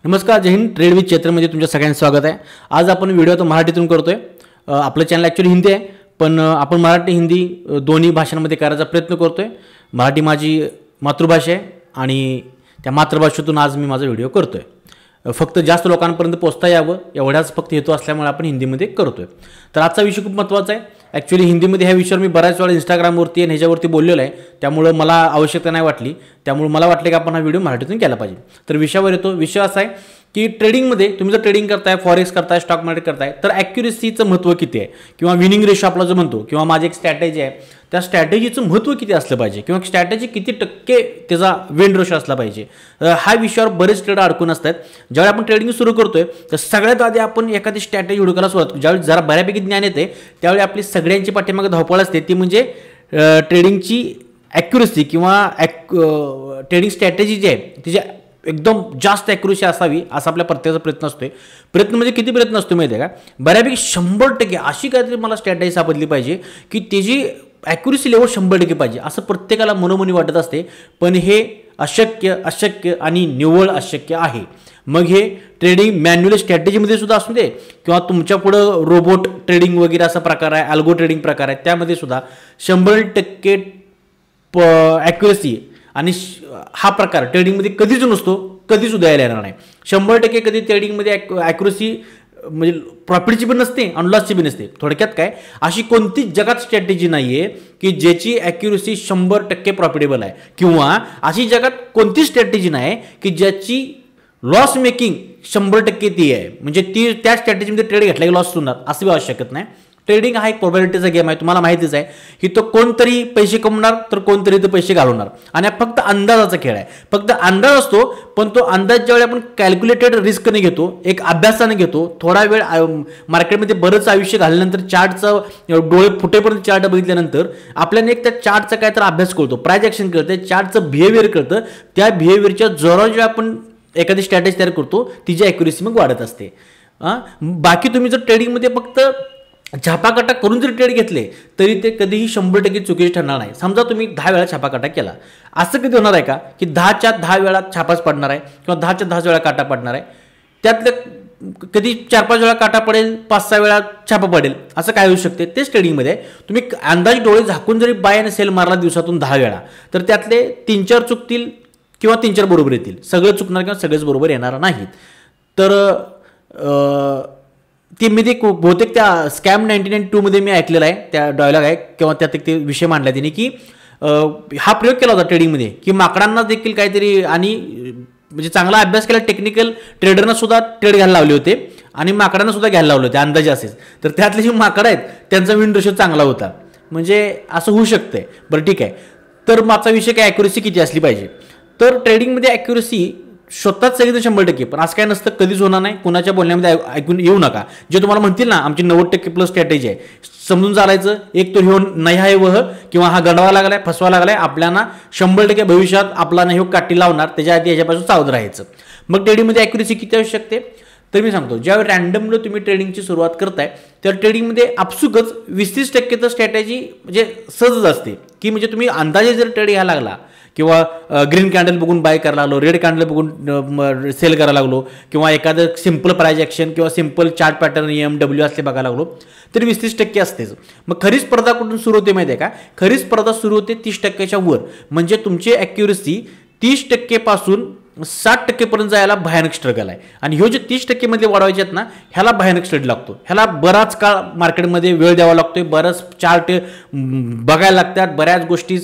नमस्कार, जय Hind. Trade with चैत्रमध्ये तुमच्या सगळ्यांचं स्वागत आहे. आज आपण व्हिडिओ तो मराठीतून करतोय. आपलं चॅनल ॲक्च्युली हिंदी आहे, पण आपण मराठी हिंदी दोन्ही भाषांमध्ये करायचा प्रयत्न करतोय. मराठी माझी मातृभाषा आहे आणि त्या मातृभाषेतून आज मी माझा व्हिडिओ करतोय. फक्त जास्त लोकांपर्यंत पोहोचता यावं एवढाच फक्त हेतू असल्यामुळे आपण हिंदीमध्ये करतोय. तर आजचा विषय खूप महत्त्वाचा आहे. ॲक्च्युली हिंदीमध्ये ह्या विषयावर मी बऱ्याच वेळा इंस्टाग्रामवरती आणि ह्याच्यावरती बोललेलो आहे, त्यामुळं मला आवश्यकता नाही वाटली. त्यामुळे मला वाटलं की आपण हा व्हिडिओ मराठीतून केला पाहिजे. तर विषयावर येतो. विषय असा आहे की ट्रेडिंगमध्ये तुम्ही जर ट्रेडिंग करताय, फॉरेक्स करताय, स्टॉक मार्केट करताय, तर ॲक्युरेसीचं महत्त्व किती आहे किंवा विनिंग रेशो आपला जो म्हणतो किंवा माझी एक स्ट्रॅटेजी आहे, त्या स्ट्रॅटेजीचं महत्त्व किती असलं पाहिजे किंवा स्ट्रॅटेजी किती टक्के त्याचा विन रेशो असला पाहिजे, हा विषयावर बरेच ट्रेडर अडकून असतात. ज्यावेळी आपण ट्रेडिंग सुरू करतोय तर सगळ्यात आधी आपण एखादी स्ट्रॅटेजी हुडकायला सुरुवात, ज्यावेळी जरा बऱ्यापैकी ज्ञान येते त्यावेळी आपली सगळ्यांची पाठीमागे धावपळ असते. ती म्हणजे ट्रेडिंगची ॲक्युरेसी किंवा ट्रेडिंग स्ट्रॅटेजी जी आहे तिची एकदम जास्त ॲक्युरेसी असावी असा आपल्या प्रत्येकाचा प्रयत्न असतोय. प्रयत्न म्हणजे किती प्रयत्न असतो माहिती आहे का? बऱ्यापैकी 100% अशी काहीतरी मला स्ट्रॅटेजी सापडली पाहिजे की त्याची ॲक्युरेसी लेवल 100% पाहिजे असं प्रत्येकाला मनोमनी वाटत असते. पण हे अशक्य आणि निव्वळ अशक्य आहे. मग हे ट्रेडिंग मॅन्युअल स्ट्रॅटेजीमध्ये सुद्धा असू दे किंवा तुमच्या पुढं रोबोट ट्रेडिंग वगैरे असा प्रकार आहे, अल्गो ट्रेडिंग प्रकार आहे, त्यामध्ये सुद्धा 100% ॲक्युरेसी आणि हा प्रकार ट्रेडिंगमध्ये कधीच नसतो, कधीच सुद्धा यायला येणार नाही. 100% कधी ट्रेडिंगमध्ये ॲक्युरेसी म्हणजे प्रॉफिटची पण नसते आणि लॉसची पण नसते. थोडक्यात काय, अशी कोणतीच जगात स्ट्रॅटेजी नाही आहे की ज्याची ॲक्युरेसी 100% प्रॉफिटेबल आहे किंवा अशी जगात कोणतीच स्ट्रॅटेजी नाही की ज्याची लॉस मेकिंग 100% ती आहे. म्हणजे ती त्या स्ट्रॅटेजीमध्ये ट्रेड घेतला की लॉस होणार असं बी आवश्यक नाही. ट्रेडिंग हा एक प्रोबॅबिलिटीचा गेम आहे, तुम्हाला माहितीच आहे की तो कोणतरी पैसे कमवणार तर कोणतरी ते पैसे घालवणार आणि फक्त अंदाजाचा खेळ आहे. फक्त अंदाज असतो, पण तो अंदाज ज्यावेळी आपण कॅल्क्युलेटेड रिस्कने घेतो, एक अभ्यासाने घेतो, थोडा वेळ मार्केटमध्ये बरंच आयुष्य घालल्यानंतर चार्टचं डोळे फुटेपर्यंत चार्ट बघितल्यानंतर आपल्याला एक त्या चार्टचा काय तर अभ्यास कळतो, प्राइस ॲक्शन कळतं, चार्टचं बिहेवियर कळतं. त्या बिहेवियरच्या जोरावर जेव्हा आपण एखादी स्ट्रॅटेजी तयार करतो तिची ॲक्युरेसी मग वाढत असते. बाकी तुम्ही जर ट्रेडिंगमध्ये फक्त छापाकाटा करून जर ट्रेड घेतले तरी ते कधीही 100% चुकीचे ठरणार नाही. समजा तुम्ही 10 वेळा छापाकाटा केला, असं कधी होणार आहे का की 10च्या 10 वेळा छापाच पडणार आहे किंवा 10च्या 10 वेळा काटा पडणार आहे? त्यातलं कधी 4-5 वेळा काटा पडेल, 5-6 वेळा छापा पडेल, असं काय होऊ शकते? तेच ट्रेडिंगमध्ये तुम्ही अंदाज डोळे झाकून जरी बाय आणि सेल मारला दिवसातून 10 वेळा, तर त्यातले 3-4 चुकतील किंवा 3-4 बरोबर येतील. सगळं चुकणार किंवा सगळेच बरोबर येणार नाहीत. तर ते मी ते बहुतेक त्या स्कॅम 99 मध्ये मी ऐकलेला आहे, त्या डायलॉग आहे किंवा त्यात एक ते विषय मांडला तिने की हा प्रयोग केला होता ट्रेडिंगमध्ये की माकडांना देखील काहीतरी आणि म्हणजे चांगला अभ्यास केला टेक्निकल ट्रेडरना सुद्धा ट्रेड घ्यायला लावले होते आणि माकडांना सुद्धा घ्यायला लावले होते अंदाजे असेच. तर त्यातले जे माकडं आहेत त्यांचा विन रेशो चांगला होता. म्हणजे असं होऊ शकतंय. बरं ठीक आहे. तर मागचा विषय काय, ॲक्युरेसी किती असली पाहिजे? तर ट्रेडिंगमध्ये ॲक्युरेसी स्वतःच सगळी 100%, पण असं काय नसतं, कधीच होणार नाही. कुणाच्या बोलण्यामध्ये ऐकून येऊ नका. जे तुम्हाला म्हणतील ना आमची 90% प्लस स्ट्रॅटेजी आहे, समजून चालायचं. एक तर ह्यो नाही आहे वह किंवा हा गंडवा लागलाय, फसवा लागलाय, आपल्याला 100% भविष्यात आपला नाही काठी लावणार, त्याच्या आधी याच्यापासून सावध राहायचं. मग ट्रेडिंगमध्ये ॲक्युरेसी किती असू शकते? तर मी सांगतो, ज्यावेळी रँडमली तुम्ही ट्रेडिंगची सुरुवात करताय तर ट्रेडिंगमध्ये आपसुकच 20-30% तर स्ट्रॅटेजी म्हणजे सहजच असते की म्हणजे तुम्ही अंदाजे जर ट्रेड घ्यायला लागला किंवा ग्रीन कॅन्डल बघून बाय करायला लागलो, रेड कॅन्डल बघून सेल करायला लागलो किंवा एखादं सिम्पल प्राइस ॲक्शन किंवा सिम्पल चार्ट पॅटर्न EMW असले बघायला लागलो तरी 20-30% असतेच. मग खरी स्पर्धा कुठून सुरू होते माहिती आहे का? खरी स्पर्धा सुरू होते 30%च्या वर. म्हणजे तुमची ॲक्युरेसी 30% पासून 60% पर्यंत जायला भयानक स्ट्रगल आहे. आणि ह्यो जे 30% मध्ये वाढवायचे आहेत ना, ह्याला भयानक स्टडी लागतो. ह्याला बराच काळ मार्केटमध्ये वेळ द्यावा लागतोय, बरंच चार्ट बघायला लागतात, बऱ्याच गोष्टी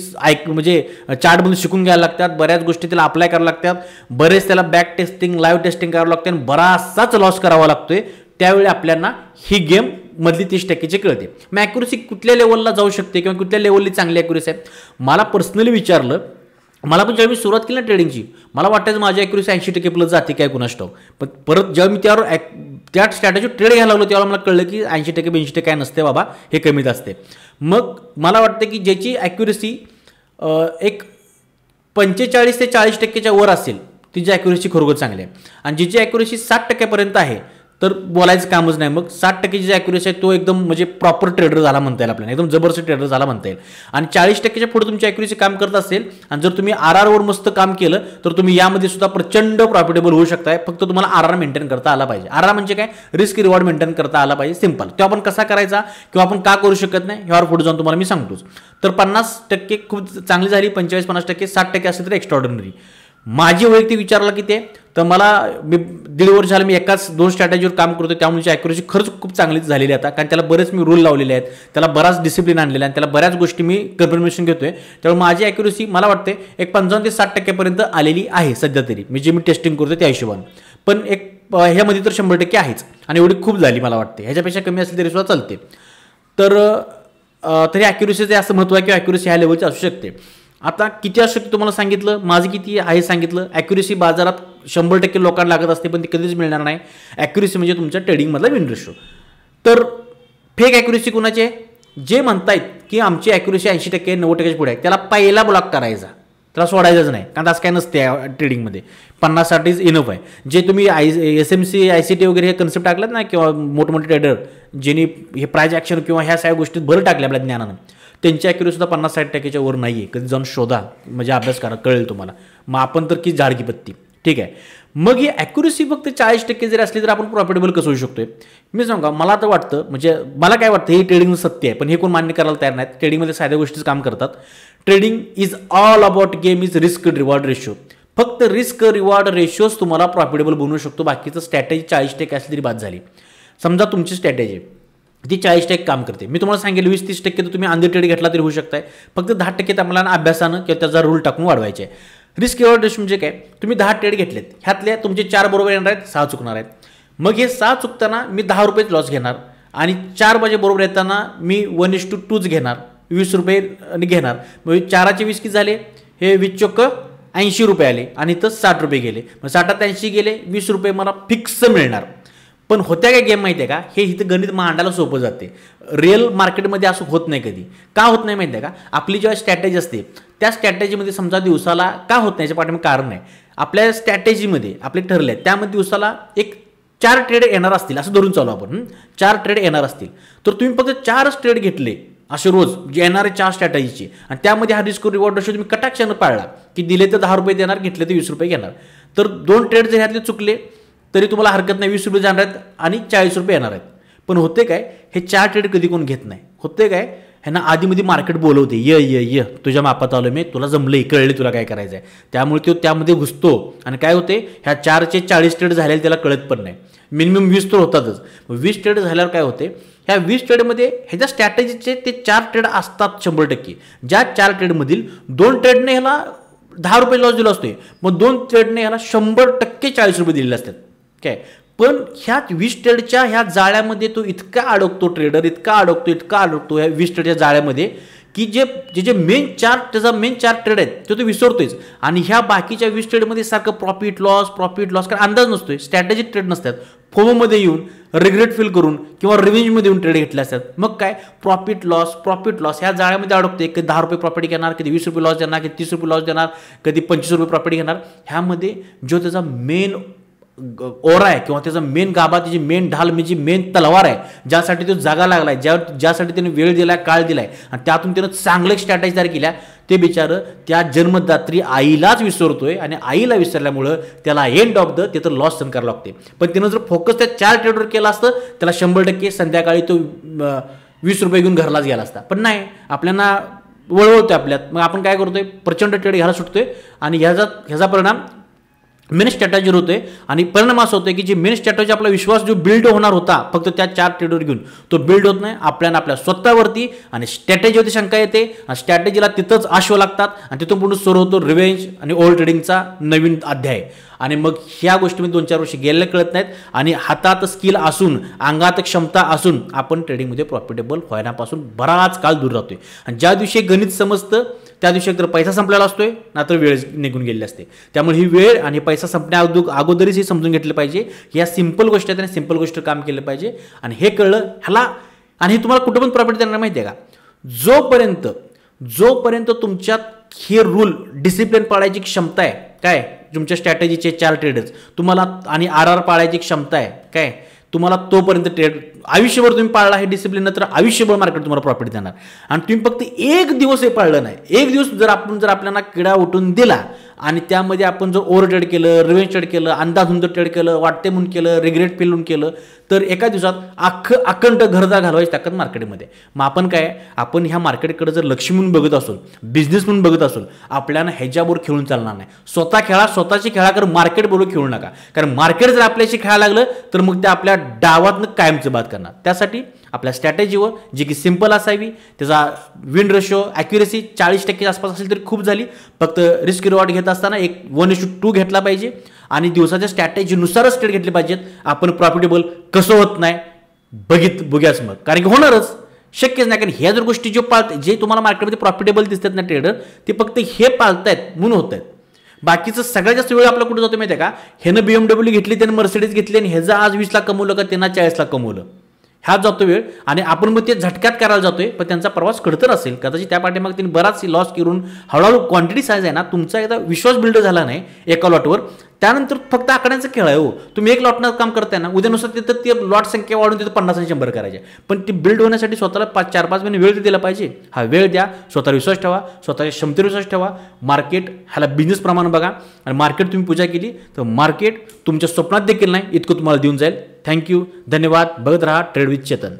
म्हणजे चार्टमधून शिकून घ्यायला लागतात, बऱ्याच गोष्टी त्याला अप्लाय करायला लागतात, बरेच त्याला बॅक टेस्टिंग लाईव्ह टेस्टिंग करावं लागते आणि बराचसाच लॉस करावा लागतोय. त्यावेळी आपल्याला ही गेम मधली 30%ची कळते. मग ॲक्युरेसी कुठल्या लेवलला जाऊ शकते किंवा कुठल्या लेवलली चांगली ॲक्युरेसी आहे? मला पर्सनली विचारलं, मला पण जेव्हा मी सुरुवात केली ना ट्रेडिंगची, मला वाटायचं माझी ॲक्युरेसी 80% प्लस जाते काय कुणास ठाऊक. पण परत जेव्हा मी त्यावर त्या स्ट्रॅटेजी ट्रेड घ्यायला लागलो तेव्हा मला कळलं की 80%-82% काय नसते बाबा, हे कमीच असते. मग मला वाटतं की ज्याची ॲक्युरेसी एक 45 ते 40%च्या वर असेल तिची ॲक्युरेसी खरोखर चांगली आहे आणि जिची ॲक्युरेसी 60% पर्यंत आहे तर बोलायचं कामच नाही. मग 60% जी ॲक्युरेसी आहे तो एकदम म्हणजे प्रॉपर ट्रेडर झाला म्हणता येईल आपल्याला, एकदम जबरदस्त ट्रेडर झाला म्हणता येईल. आणि 40%च्या पुढे तुमची ॲक्युरेसी काम करत असेल आणि जर तुम्ही RRवर मस्त काम केलं तर तुम्ही यामध्ये सुद्धा प्रचंड प्रॉफिटेबल होऊ शकताय. फक्त तुम्हाला RR मेंटेन करता आला पाहिजे. RR म्हणजे काय, रिस्क रिवॉर्ड मेंटेन करता आला पाहिजे, सिंपल. तो आपण कसा करायचा किंवा आपण का करू शकत नाही ह्यावर पुढे जाऊन तुम्हाला मी सांगतोच. तर 50% खूप चांगली झाली, 45-50%, 60% असेल तर एक्स्ट्रॉर्डनरी. माझी वैयक्तिक विचारला की ते तर मला मी 1.5 वर्ष झालं मी एकाच 2 स्ट्रॅटेजीवर काम करतो, त्यामुळे ॲक्युरेसी खरंच खूप चांगली झालेली आता. कारण त्याला बरेच मी रूल लावलेले आहेत, त्याला बराच डिसिप्लिन आणलेला आहे, त्याला बऱ्याच गोष्टी मी कन्फर्मेशन घेतोय. त्यामुळे माझी ॲक्युरेसी मला वाटते एक 55 ते 60% पर्यंत आलेली आहे सध्या तरी, मी जे मी टेस्टिंग करतो त्या हिशोबाने. पण एक ह्यामध्ये तर 100% आहेच आणि एवढी खूप झाली मला वाटते. ह्याच्यापेक्षा कमी असली तरी सुद्धा चालते. तर तरी ॲक्युरेसीचं असं महत्त्व आहे की ॲक्युरेसी ह्या लेवलची असू शकते. आता किती असू शकते तुम्हाला सांगितलं, माझं किती आहे सांगितलं. ॲक्युरेसी बाजारात 100% लोकांना लागत असते, पण ती कधीच मिळणार नाही. ॲक्युरेसी म्हणजे तुमच्या ट्रेडिंगमधला विन रेशो. तर फेक ॲक्युरेसी कुणाची आहे, जे म्हणतायत की आमची ॲक्युरेसी 80%, 90% पुढे आहे, त्याला पहिला ब्लॉक करायचा, त्याला सोडायचंच नाही. कारण असं काय नसते ट्रेडिंगमध्ये. 50साठीच इनफ आहे. जे तुम्ही SMC ICT वगैरे हे कन्सेप्ट टाकलेत ना, किंवा मोठमोठे ट्रेडर ज्यांनी हे प्राइस ॲक्शन किंवा ह्या सगळ्या गोष्टीत भर टाकल्या आपल्या ज्ञानानं, त्यांची ॲक्युरेसी सुद्धा 50-60% वर नाही आहे. कधी जाऊन शोधा, म्हणजे अभ्यास करा, कळेल तुम्हाला. मग आपण तर की झाडकी पत्ती, ठीक आहे. मग ही ॲक्युरेसी फक्त 40% जरी असली तर आपण प्रॉफिटेबल कसं होऊ शकतोय. मी सांगा, मला तर वाटतं, म्हणजे मला काय वाटतं, हे ट्रेडिंग सत्य आहे, पण हे कोण मान्य करायला तयार नाहीत. ट्रेडिंगमध्ये साध्या गोष्टीच काम करतात. Trading is all about game is risk reward ratio. फक्त रिस्क रिवॉर्ड रेशोच तुम्हाला प्रॉफिटेबल बनवू शकतो. बाकीचं स्ट्रॅटेजी 40% असली तरी बाद झाली. समजा तुमची स्ट्रॅटेजी ती 40% काम करते, मी तुम्हाला सांगेल 20-30% तर तुम्ही अंधी ट्रेड घेतला तरी होऊ शकताय. फक्त 10% आपल्याला अभ्यासानं किंवा त्याचा रूल टाकून वाढवायचे आहे. रिस्क रिवॉर्ड रेशो म्हणजे काय, तुम्ही 10 ट्रेड घेतलेत, ह्यातल्या तुमचे 4 बरोबर येणार आहेत, 6 चुकणार आहेत. मग हे 6 चुकताना मी 10 रुपये लॉस घेणार आणि 4 माझे बरोबर येताना मी 1:2च घेणार, 20 रुपये घेणार. मग 4चे 20 किती झाले, हे 20 चोक्क 80 रुपये आले आणि इथं 60 रुपये गेले. मग 60 80 गेले, 20 रुपये मला फिक्स मिळणार. पण होत्या काय गेम माहिती आहे का, हे इथं गणित मांडायला सोपं जाते. रिअल मार्केटमध्ये असं होत नाही. कधी का होत नाही माहिती आहे का, आपली जेव्हा स्ट्रॅटेजी असते त्या स्ट्रॅटेजीमध्ये समजा दिवसाला का होत नाही याच्या पाठीमागे कारण आहे. आपल्या स्ट्रॅटेजीमध्ये आपले ठरले त्यामध्ये दिवसाला एक 4 ट्रेड येणार असतील असं धरून चालू आपण, 4 ट्रेड येणार असतील तर तुम्ही फक्त 4च ट्रेड घेतले असे रोज जे येणारे 4 स्ट्रॅटेजीचे, आणि त्यामध्ये हा रिस्क रिवॉर्ड रेशो तुम्ही कटाक्षानं पाळला की दिले तर 10 रुपये देणार, घेतले तर 20 रुपये घेणार. तर 2 ट्रेड जर ह्यातले चुकले तरी तुम्हाला हरकत नाही, 20 रुपये जाणार आहेत आणि 40 रुपये येणार आहेत. पण होते काय, हे 4 ट्रेड कधी कोण घेत नाही. होते काय, ह्यांना आधीमध्ये मार्केट बोलवते, ये तुझ्या मापात आलो मी, तुला जमलं, कळले तुला काय करायचं आहे. त्यामुळे तो त्यामध्ये घुसतो आणि काय होते, ह्या 4चे 40 ट्रेड झालेले त्याला कळत पण नाही. मिनिमम 20 तर होतातच. 20 ट्रेड झाल्यावर काय होते, ह्या 20 ट्रेडमध्ये ह्याच्या स्ट्रॅटेजीचे ते 4 ट्रेड असतात 100%. ज्या 4 ट्रेडमधील 2 ट्रेडने ह्याला 10 रुपये लॉस दिला असतोय, मग 2 ट्रेडने ह्याला 100% 40 रुपये दिलेले असतात. काय पण ह्या 20 ट्रेडच्या ह्या जाळ्यामध्ये तो इतका अडकतो, ट्रेडर इतका अडकतो ह्या 20 ट्रेडच्या जाळ्यामध्ये की जे मेन 4 त्याचा मेन 4 ट्रेड आहेत तो विसरतोयच. आणि ह्या बाकीच्या 20 ट्रेडमध्ये सारखं प्रॉफिट लॉस कारण अंदाज नसतोय, स्ट्रॅटेजिक ट्रेड नसतात. फोमोमध्ये येऊन रिग्रेट फील करून किंवा रिव्हेंजमध्ये येऊन ट्रेड घेतले असतात. मग काय प्रॉफिट लॉस ह्या जाळ्यामध्ये अडकते. कधी 10 रुपये प्रॉफिट घेणार, कधी 20 रुपये लॉस देणार, कधी 30 रुपये लॉस देणार, कधी 25 रुपये प्रॉफिट घेणार. ह्यामध्ये जो त्याचा मेन ओरा आहे किंवा त्याचा मेन गाभा, त्याची मेन ढाल म्हणजे मेन तलवार आहे, ज्यासाठी तो जागा लागलाय, ज्यासाठी त्याने वेळ दिलाय, काळ दिलाय आणि त्यातून त्यानं चांगलं स्ट्रॅटेजी तयार केल्या, ते बिचारं त्या जन्मदात्री आईलाच विसरतोय. आणि आईला विसरल्यामुळं त्याला एंड ऑफ द ते तर लॉस सहन करावं लागते. पण त्यानं जर फोकस त्या 4 ट्रेडवर केला असतं त्याला 100% संध्याकाळी तो 20 रुपये घेऊन घरलाच गेला असता. पण नाही, आपल्याला वळवतोय आपल्यात. मग आपण काय करतोय, प्रचंड ट्रेड घ्यायला सुटतोय आणि ह्याचा परिणाम मेन स्ट्रॅटेजीवर होतोय. आणि परिणाम असा होतोय की जे मेन स्ट्रॅटेजी आपला विश्वास जो बिल्ड होणार होता फक्त त्या 4 ट्रेडवर घेऊन, तो बिल्ड होत नाही. आपल्या स्वतःवरती आणि स्ट्रॅटेजीवरती शंका येते आणि स्ट्रॅटेजीला तिथंच आशव लागतात आणि तिथून पुढे सुरू होतो रिव्हेंज आणि ओल्ड ट्रेडिंगचा नवीन अध्याय. आणि मग ह्या गोष्टीमध्ये 2-4 वर्ष गेलेले कळत नाहीत आणि हातात स्किल असून, अंगात क्षमता असून आपण ट्रेडिंगमध्ये प्रॉफिटेबल होण्यापासून बराच काळ दूर राहतोय. आणि ज्या दिवशी गणित समजतं त्या दिवशी एकतर पैसा संपलेला असतोय, नाहीतर वेळ निघून गेलेली असते. त्यामुळे ही वेळ आणि पैसा संपण्या अगोदरच ही समजून घेतलं पाहिजे. या सिंपल गोष्टी आहेत आणि सिंपल गोष्ट काम केलं पाहिजे. आणि हे कळलं ह्याला, आणि हे तुम्हाला कुठं पण प्रॉफिट देणार माहिती आहे का, जोपर्यंत तुमच्यात हे रूल डिसिप्लिन पाळायची क्षमता आहे, काय तुमच्या स्ट्रॅटेजीचे 4 ट्रेडच तुम्हाला, आणि RR पाळायची क्षमता आहे, काय तुम्हाला तोपर्यंत ट्रेड आयुष्यभर तुम्ही पाळला हे डिसिप्लिन तर आयुष्यभर मार्केट तुम्हाला प्रॉफिट देणार. आणि तुम्ही फक्त एक दिवस हे पाळलं नाही, एक दिवस जर आपल्याला किडा उठून दिला आणि त्यामध्ये आपण जर ओव्हर ट्रेड केलं, रिव्हेंज ट्रेड केलं, अंदाधुंद ट्रेड केलं, वाटते म्हणून केलं, रिग्रेट फील केलं, तर एका दिवसात अखंड घरदार घालवायची ताकद मार्केटमध्ये. मग आपण काय, आपण ह्या मार्केटकडे जर लक्ष म्हणून बघत असो, बिझनेस म्हणून बघत असो, आपल्याला ह्याच्याबरोबर खेळून चालणार नाही. स्वतः खेळा, स्वतःची खेळा, कर मार्केट बरोबर खेळू नका. कारण मार्केट जर आपल्याशी खेळायला लागलं तर मग ते आपल्या डावातनं कायमचं बाद करणार. त्यासाठी आपल्या स्ट्रॅटेजीवर जी की सिंपल असावी, त्याचा विन रेशो ॲक्युरेसी 40% आसपास असेल तरी खूप झाली. फक्त रिस्क रिवॉर्ड घेत असताना एक 1:2 घेतला पाहिजे आणि दिवसाच्या स्ट्रॅटेजीनुसारच ट्रेड घेतले पाहिजेत. आपण प्रॉफिटेबल कसं होत नाही बघूयाच मग, कारण की होणारच, शक्यच नाही. कारण ह्या जर गोष्टी जे तुम्हाला मार्केटमध्ये प्रॉफिटेबल दिसतात ना ट्रेडर, ते फक्त हे पाळतायत म्हणून होत आहेत. बाकीचं सगळ्यात जास्त वेळ आपला कुठे जातो माहिती आहे का, ह्यानं BMW घेतली, त्यानं मर्सिडीज घेतली आणि ह्याचं आज 20 लाख कमवलं का त्यांना 40 लाख कमवलं, ह्यात जातो वेळ. आणि आपण मग ते झटक्यात करायला जातोय, पण त्यांचा प्रवास खडतर असेल कदाचित, त्या पाठी मग त्यांनी बराच लॉस करून हळूहळू क्वांटिटी साईज आहे ना, तुमचा एकदा विश्वास बिल्ड झाला नाही एका लॉटवर, त्यानंतर फक्त आकड्यांचा खेळ आहे. हो, तुम्ही एक लॉटनं काम करताय ना, उद्यानुसार तिथं ते लॉट संख्या वाढून तिथं 50 आणि 100 करायचे. पण ती बिल्ड होण्यासाठी स्वतःला 4-5 महिने वेळ दिला पाहिजे. हा वेळ द्या, स्वतःवर विश्वास ठेवा, स्वतःच्या क्षमतेवर विश्वास ठेवा. मार्केट ह्याला बिझनेस प्रमाणे बघा आणि मार्केट तुम्ही पूजा केली तर मार्केट तुमच्या स्वप्नात देखील नाही इतकं तुम्हाला देऊन जाईल. थँक्यू, धन्यवाद. बघत राहा ट्रेड विथ चेतन.